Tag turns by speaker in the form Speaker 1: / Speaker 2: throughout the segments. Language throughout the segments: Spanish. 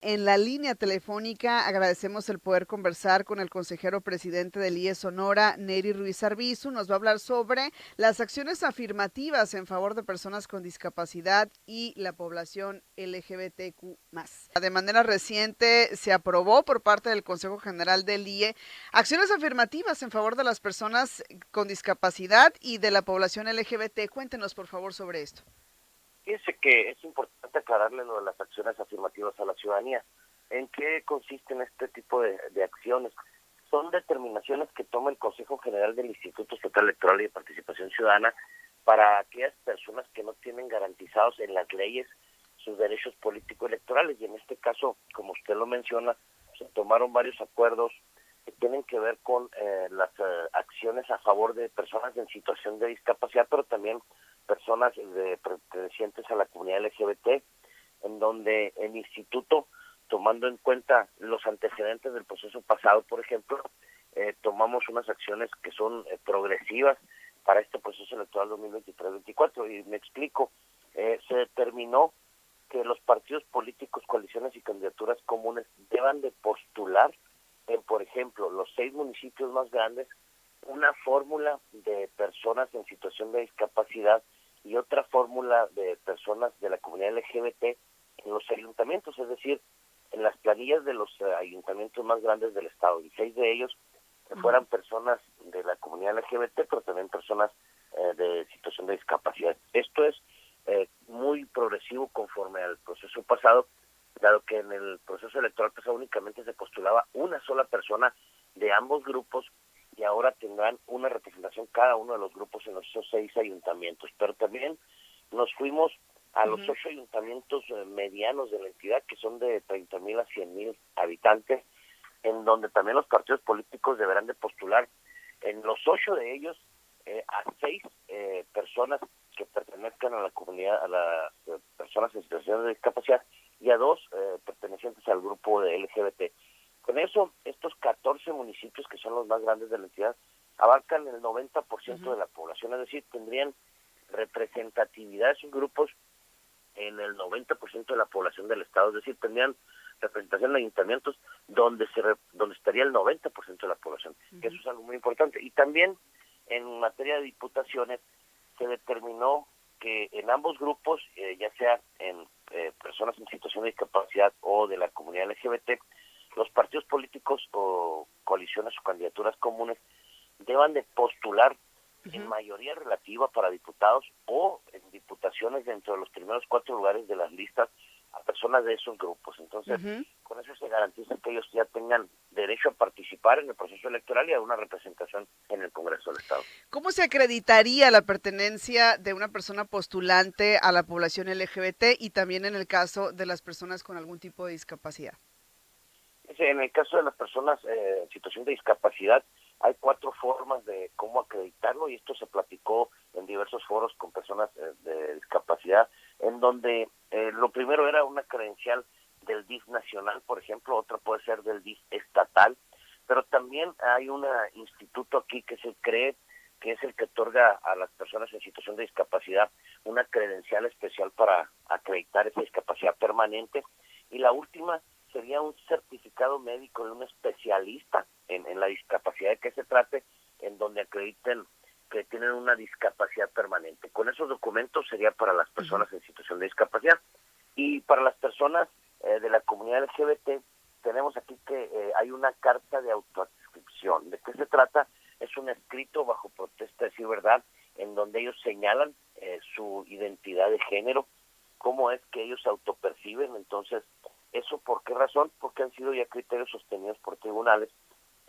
Speaker 1: En la línea telefónica agradecemos el poder conversar con el consejero presidente del IE Sonora, Neri Ruiz Arbizu. Nos va a hablar sobre las acciones afirmativas en favor de personas con discapacidad y la población LGBTQ+. De manera reciente se aprobó por parte del Consejo General del IE acciones afirmativas en favor de las personas con discapacidad y de la población LGBT. Cuéntenos, por favor, sobre esto.
Speaker 2: Fíjese que es importante aclararle lo de las acciones afirmativas a la ciudadanía. ¿En qué consisten este tipo de acciones? Son determinaciones que toma el Consejo General del Instituto Estatal Electoral y de Participación Ciudadana para aquellas personas que no tienen garantizados en las leyes sus derechos político-electorales. Y en este caso, como usted lo menciona, se tomaron varios acuerdos que tienen que ver con las acciones a favor de personas en situación de discapacidad, pero también personas pertenecientes a la comunidad LGBT, en donde el instituto, tomando en cuenta los antecedentes del proceso pasado, por ejemplo, tomamos unas acciones que son progresivas para este proceso electoral 2023-24, y me explico. Se determinó que los partidos políticos, coaliciones y candidaturas comunes deban de postular en, por ejemplo, los 6 municipios más grandes, una fórmula de personas en situación de discapacidad y otra fórmula de personas de la comunidad LGBT en los ayuntamientos, es decir, en las planillas de los ayuntamientos más grandes del estado, y 6 de ellos que fueran personas de la comunidad LGBT, pero también personas de situación de discapacidad. Esto es muy progresivo conforme al proceso pasado, dado que en el proceso electoral pasado únicamente se postulaba una sola persona de ambos grupos, y ahora tendrán una representación cada uno de los grupos en esos 6 ayuntamientos. Pero también nos fuimos a los 8 ayuntamientos medianos de la entidad, que son de 30,000 a 100,000 habitantes, en donde también los partidos políticos deberán de postular en los 8 de ellos a 6 personas que pertenezcan a la comunidad, a las personas en situación de discapacidad, y a 2 pertenecientes al grupo de LGBT. Con eso, estos 14 municipios, que son los más grandes de la entidad, abarcan el 90% de la población, es decir, tendrían representatividad de esos grupos en el 90% de la población del estado, es decir, tendrían representación en ayuntamientos donde estaría el 90% de la población, que eso es algo muy importante. Y también en materia de diputaciones se determinó que en ambos grupos, ya sea en personas en situación de discapacidad o de la comunidad LGBT, los partidos políticos o coaliciones o candidaturas comunes deban de postular en mayoría relativa para diputados o en diputaciones dentro de los primeros 4 lugares de las listas a personas de esos grupos. Entonces, con eso se garantiza que ellos ya tengan derecho a participar en el proceso electoral y a una representación en el Congreso del Estado.
Speaker 1: ¿Cómo se acreditaría la pertenencia de una persona postulante a la población LGBT y también en el caso de las personas con algún tipo de discapacidad?
Speaker 2: En el caso de las personas en situación de discapacidad, hay 4 formas de cómo acreditarlo, y esto se platicó en diversos foros con personas de discapacidad, en donde lo primero era una credencial del DIF nacional, por ejemplo, otra puede ser del DIF estatal, pero también hay un instituto aquí que se cree que es el que otorga a las personas en situación de discapacidad una credencial especial para acreditar esa discapacidad permanente. Y la última sería un certificado médico de un especialista en la discapacidad de que se trate, en donde acrediten que tienen una discapacidad permanente. Con esos documentos sería para las personas en situación de discapacidad. Y para las personas de la comunidad LGBT, tenemos aquí que hay una carta de autoadscripción. ¿De qué se trata? Es un escrito bajo protesta de decir verdad, en donde ellos señalan su identidad de género, cómo es que ellos se autoperciben. Entonces, ¿eso por qué razón? Porque han sido ya criterios sostenidos por tribunales,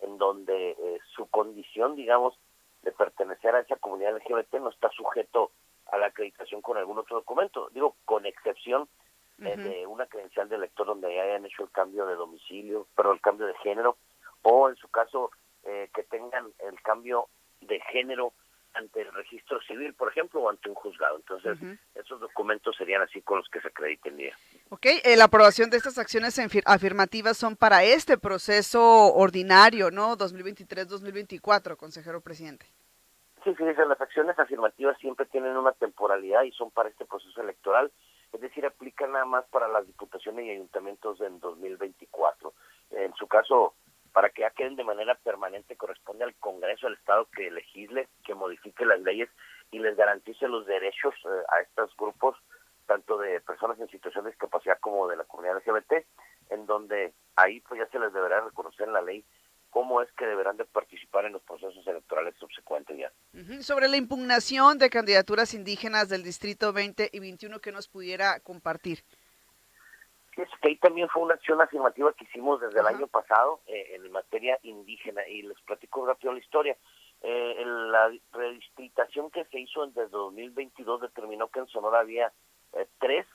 Speaker 2: en donde su condición, digamos, de pertenecer a esa comunidad LGBT no está sujeto a la acreditación con algún otro documento. Digo, con excepción de una credencial de elector donde hayan hecho el cambio de domicilio, pero el cambio de género, o en su caso que tengan el cambio de género ante el registro civil, por ejemplo, o ante un juzgado. Entonces, esos documentos serían así con los que se acreditaría.
Speaker 1: Ok, la aprobación de estas acciones afirmativas son para este proceso ordinario, ¿no? 2023-2024, consejero presidente.
Speaker 2: Sí, fíjense, las acciones afirmativas siempre tienen una temporalidad y son para este proceso electoral. es decir, aplica nada más para las diputaciones y ayuntamientos en 2024. En su caso, para que ya queden de manera permanente, corresponde al Congreso del Estado que legisle, que modifique las leyes y les garantice los derechos a estos grupos, tanto de personas en situación de discapacidad como de la comunidad LGBT, en donde ahí pues ya se les deberá reconocer en la ley cómo es que deberán de participar en los procesos electorales subsecuentes ya.
Speaker 1: Sobre la impugnación de candidaturas indígenas del Distrito 20 y 21 que nos pudiera compartir.
Speaker 2: Sí, es que ahí también fue una acción afirmativa que hicimos desde el
Speaker 1: Ajá.
Speaker 2: año pasado en materia indígena, y les platico rápido la historia. La redistritación que se hizo desde 2022 determinó que en Sonora había tres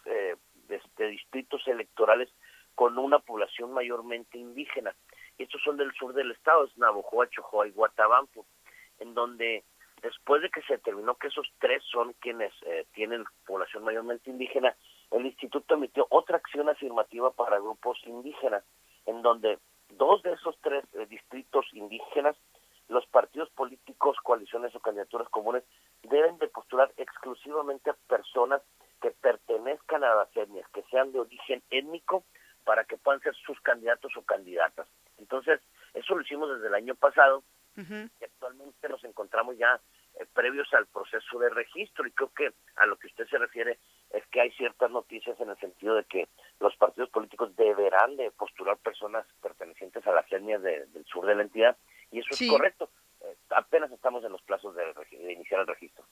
Speaker 2: distritos electorales con una población mayormente indígena. Estos son del sur del estado, es Navojoa, Chojoa y Guatabampo, en donde después de que se determinó que esos tres son quienes tienen población mayormente indígena, el instituto emitió otra acción afirmativa para grupos indígenas, en donde dos de esos tres distritos indígenas, los partidos políticos, coaliciones o candidaturas comunes deben de postular exclusivamente a personas que pertenezcan a las etnias, que sean de origen étnico, para que puedan ser sus candidatos o candidatas. Entonces, eso lo hicimos desde el año pasado, y actualmente nos encontramos ya previos al proceso de registro, y creo que a lo que usted se refiere es que hay ciertas noticias en el sentido de que los partidos políticos deberán de postular personas pertenecientes a las etnias del sur de la entidad, y eso es
Speaker 1: Sí.
Speaker 2: correcto. Apenas estamos en los plazos de iniciar el registro.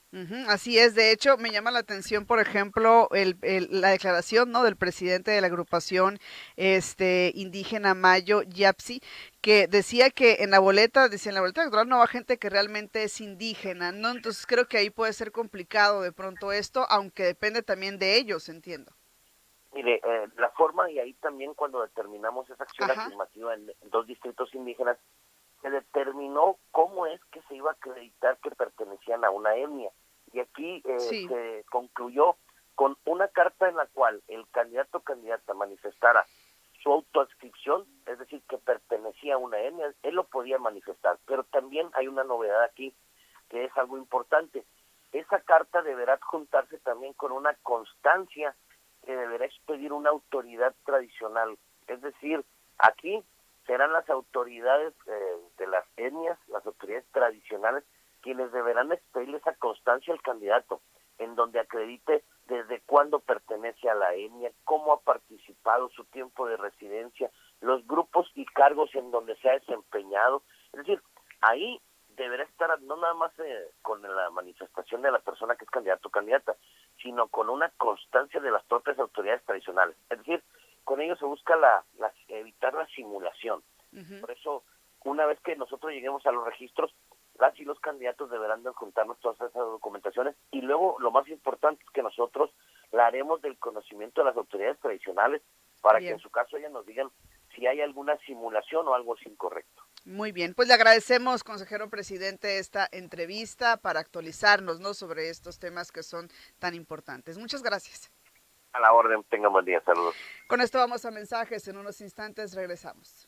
Speaker 1: Así es, de hecho, me llama la atención, por ejemplo, la declaración, ¿no?, del presidente de la agrupación indígena Mayo Yapsi, que decía que decía en la boleta electoral no va gente que realmente es indígena, ¿no? Entonces creo que ahí puede ser complicado de pronto esto, aunque depende también de ellos, entiendo.
Speaker 2: Mire, la forma, y ahí también cuando determinamos esa acción
Speaker 1: Ajá,
Speaker 2: afirmativa en dos distritos indígenas, se determinó cómo es que se iba a acreditar que pertenecían a una etnia. Y aquí
Speaker 1: sí,
Speaker 2: se concluyó con una carta en la cual el candidato o candidata manifestara su autoadscripción, es decir, que pertenecía a una etnia, él lo podía manifestar. Pero también hay una novedad aquí, que es algo importante. Esa carta deberá adjuntarse también con una constancia que deberá expedir una autoridad tradicional. Es decir, aquí serán las autoridades de las etnias, las autoridades tradicionales, quienes deberán expedirle esa constancia al candidato, en donde acredite desde cuándo pertenece a la etnia, cómo ha participado, su tiempo de residencia, los grupos y cargos en donde se ha desempeñado. Es decir, ahí deberá estar no nada más con la manifestación de la persona que es candidato o candidata, sino con una constancia de las propias autoridades tradicionales. Es decir, con ello se busca evitar la simulación. Por eso, una vez que nosotros lleguemos a los registros, las y los candidatos deberán de juntarnos todas esas documentaciones, y luego lo más importante es que nosotros la haremos del conocimiento de las autoridades tradicionales para que en
Speaker 1: bien.
Speaker 2: su caso ellas nos digan si hay alguna simulación o algo es incorrecto.
Speaker 1: Muy bien, pues le agradecemos, consejero presidente, esta entrevista para actualizarnos, ¿no?, sobre estos temas que son tan importantes. Muchas gracias.
Speaker 2: A la orden, tengan buen día, saludos.
Speaker 1: Con esto vamos a mensajes, en unos instantes regresamos.